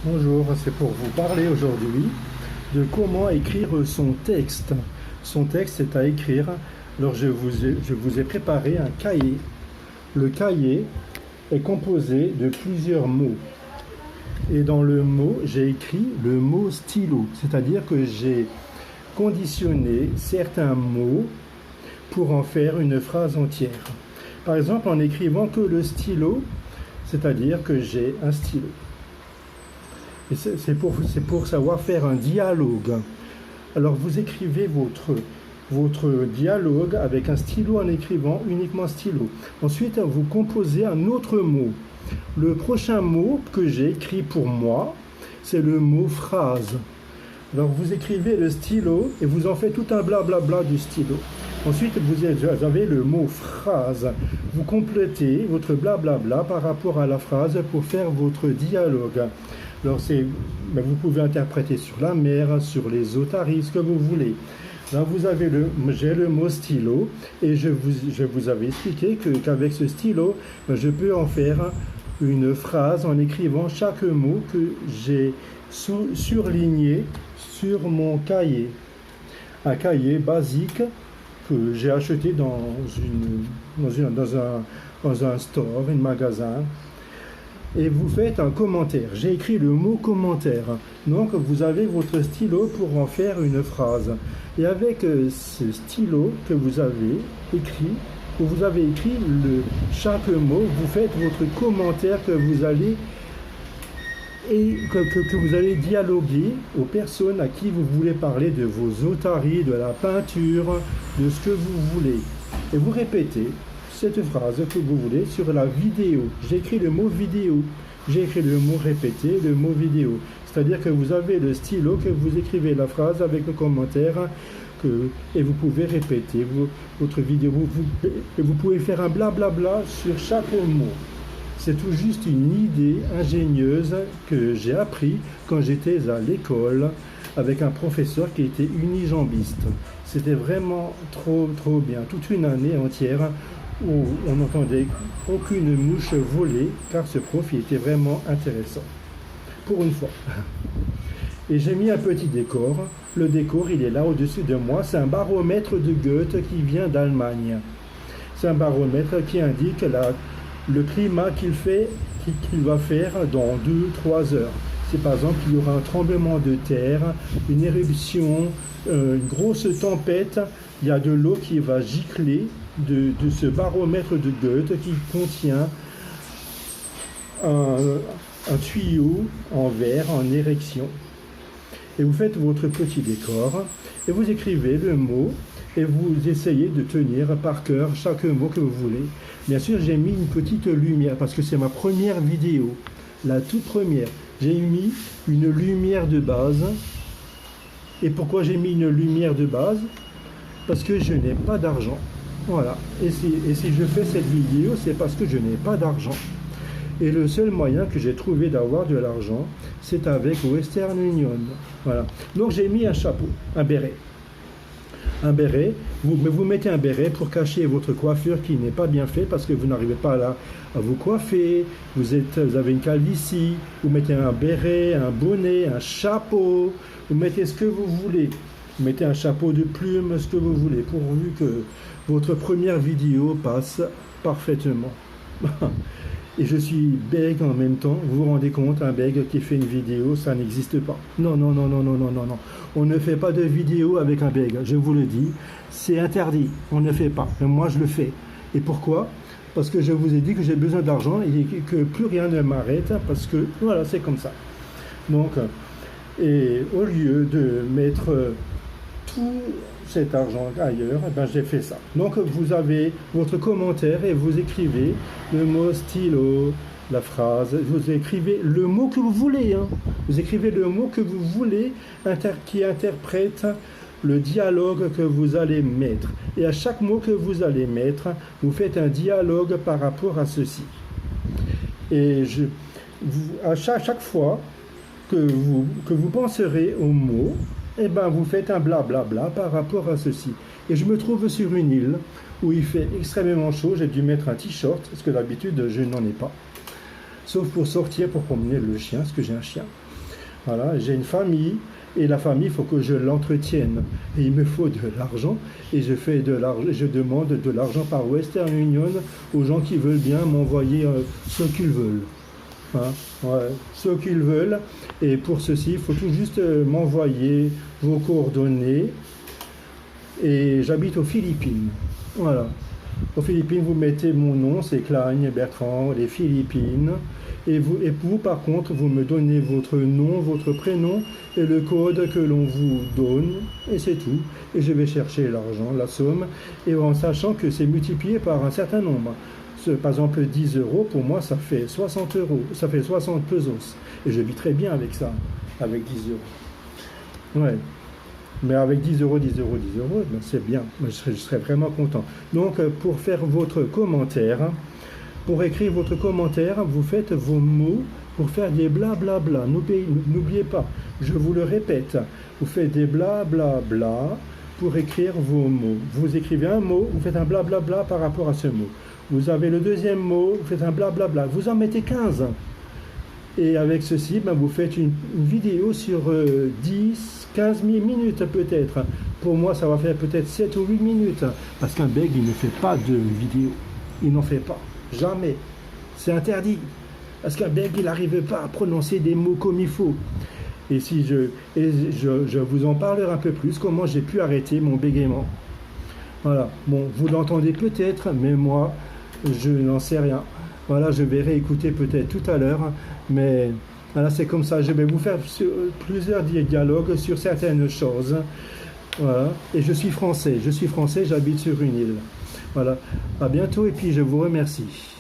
Bonjour, c'est pour vous parler aujourd'hui de comment écrire son texte. Son texte est à écrire. Alors je vous ai préparé un cahier. Le cahier est composé de plusieurs mots. Et dans le mot, j'ai écrit le mot stylo. C'est-à-dire que j'ai conditionné certains mots pour en faire une phrase entière. Par exemple, en écrivant que le stylo, c'est-à-dire que j'ai un stylo. Et c'est pour savoir faire un dialogue. Alors vous écrivez votre dialogue avec un stylo en écrivant uniquement stylo. Ensuite, vous composez un autre mot. Le prochain mot que j'ai écrit pour moi, c'est le mot phrase. Alors vous écrivez le stylo et vous en faites tout un blablabla du stylo. Ensuite, vous avez le mot phrase. Vous complétez votre blablabla par rapport à la phrase pour faire votre dialogue. Alors vous pouvez interpréter sur la mer, sur les otaries, ce que vous voulez. Là, j'ai le mot stylo et je vous avais expliqué qu'avec ce stylo, je peux en faire une phrase en écrivant chaque mot que j'ai surligné sur mon cahier. Un cahier basique que j'ai acheté dans un store, un magasin. Et vous faites un commentaire. J'ai écrit le mot commentaire. Donc vous avez votre stylo pour en faire une phrase. Et avec ce stylo que vous avez écrit chaque mot, vous faites votre commentaire que vous allez dialoguer aux personnes à qui vous voulez parler de vos otaries, de la peinture, de ce que vous voulez. Et vous répétez cette phrase que vous voulez sur la vidéo. J'ai écrit le mot vidéo. J'ai écrit le mot répété, le mot vidéo. C'est-à-dire que vous avez le stylo, que vous écrivez la phrase avec le commentaire et vous pouvez répéter votre vidéo. Vous pouvez faire un blablabla sur chaque mot. C'est tout juste une idée ingénieuse que j'ai appris quand j'étais à l'école avec un professeur qui était unijambiste. C'était vraiment trop bien. Toute une année entière où on n'entendait aucune mouche voler, car ce prof il était vraiment intéressant. Pour une fois. Et j'ai mis un petit décor. Le décor, il est là au-dessus de moi. C'est un baromètre de Goethe qui vient d'Allemagne. C'est un baromètre qui indique le climat qu'il va faire dans 2-3 heures. C'est par exemple qu'il y aura un tremblement de terre, une éruption, une grosse tempête. Il y a de l'eau qui va gicler de ce baromètre de Goethe qui contient un tuyau en verre en érection. Et vous faites votre petit décor et vous écrivez le mot et vous essayez de tenir par cœur chaque mot que vous voulez. Bien sûr, j'ai mis une petite lumière parce que c'est ma première vidéo, la toute première. J'ai mis une lumière de base. Et pourquoi j'ai mis une lumière de base? Parce que je n'ai pas d'argent. Voilà. Et si je fais cette vidéo, c'est parce que je n'ai pas d'argent. Et le seul moyen que j'ai trouvé d'avoir de l'argent, c'est avec Western Union. Voilà. Donc j'ai mis un chapeau, un béret. Un béret, vous mettez un béret pour cacher votre coiffure qui n'est pas bien faite parce que vous n'arrivez pas à vous coiffer, vous avez une calvitie, vous mettez un béret, un bonnet, un chapeau, vous mettez ce que vous voulez. Vous mettez un chapeau de plume, ce que vous voulez, pourvu que votre première vidéo passe parfaitement. Et je suis bègue en même temps. Vous vous rendez compte, un bègue qui fait une vidéo, ça n'existe pas. Non. On ne fait pas de vidéo avec un bègue, je vous le dis. C'est interdit, on ne fait pas. Mais moi, je le fais. Et pourquoi? Parce que je vous ai dit que j'ai besoin d'argent et que plus rien ne m'arrête, parce que, voilà, c'est comme ça. Donc, et au lieu de mettre tout cet argent ailleurs, j'ai fait ça. Donc vous avez votre commentaire et vous écrivez le mot stylo, la phrase, vous écrivez le mot que vous voulez. Vous écrivez le mot que vous voulez qui interprète le dialogue que vous allez mettre. Et à chaque mot que vous allez mettre, vous faites un dialogue par rapport à ceci. Et à chaque fois que vous penserez au mot, vous faites un blablabla par rapport à ceci. Et je me trouve sur une île où il fait extrêmement chaud. J'ai dû mettre un t-shirt, parce que d'habitude, je n'en ai pas. Sauf pour sortir, pour promener le chien, parce que j'ai un chien. Voilà, j'ai une famille et la famille, il faut que je l'entretienne. Et il me faut de l'argent et je demande de l'argent par Western Union aux gens qui veulent bien m'envoyer ce qu'ils veulent. Hein, ouais, ce qu'ils veulent. Et pour ceci, il faut tout juste m'envoyer vos coordonnées. Et j'habite aux Philippines. Voilà. Aux Philippines, vous mettez mon nom, c'est Klein Bertrand, les Philippines. Et vous, par contre, vous me donnez votre nom, votre prénom et le code que l'on vous donne. Et c'est tout. Et je vais chercher l'argent, la somme, et en sachant que c'est multiplié par un certain nombre. Par exemple, 10 euros, pour moi, ça fait 60 euros. Ça fait 60 pesos. Et je vis très bien avec ça, avec 10 euros. Ouais. Mais avec 10 euros, 10 euros, 10 euros, ben c'est bien. Je serais vraiment content. Donc, pour faire votre commentaire, pour écrire votre commentaire, vous faites vos mots pour faire des blablabla. N'oubliez pas, je vous le répète, vous faites des blablabla pour écrire vos mots. Vous écrivez un mot, vous faites un blablabla par rapport à ce mot. Vous avez le deuxième mot, vous faites un blablabla. Vous en mettez 15. Et avec ceci, ben, vous faites une vidéo sur 10, 15 minutes peut-être. Pour moi, ça va faire peut-être 7 ou 8 minutes. Parce qu'un bègue, il ne fait pas de vidéo. Il n'en fait pas. Jamais. C'est interdit. Parce qu'un bègue, il n'arrive pas à prononcer des mots comme il faut. Et si je vous en parlerai un peu plus, comment j'ai pu arrêter mon bégaiement. Voilà. Bon, vous l'entendez peut-être, mais moi, je n'en sais rien. Voilà, je vais réécouter peut-être tout à l'heure, mais voilà, c'est comme ça. Je vais vous faire plusieurs dialogues sur certaines choses. Voilà. Et je suis français, j'habite sur une île. Voilà. À bientôt et puis je vous remercie.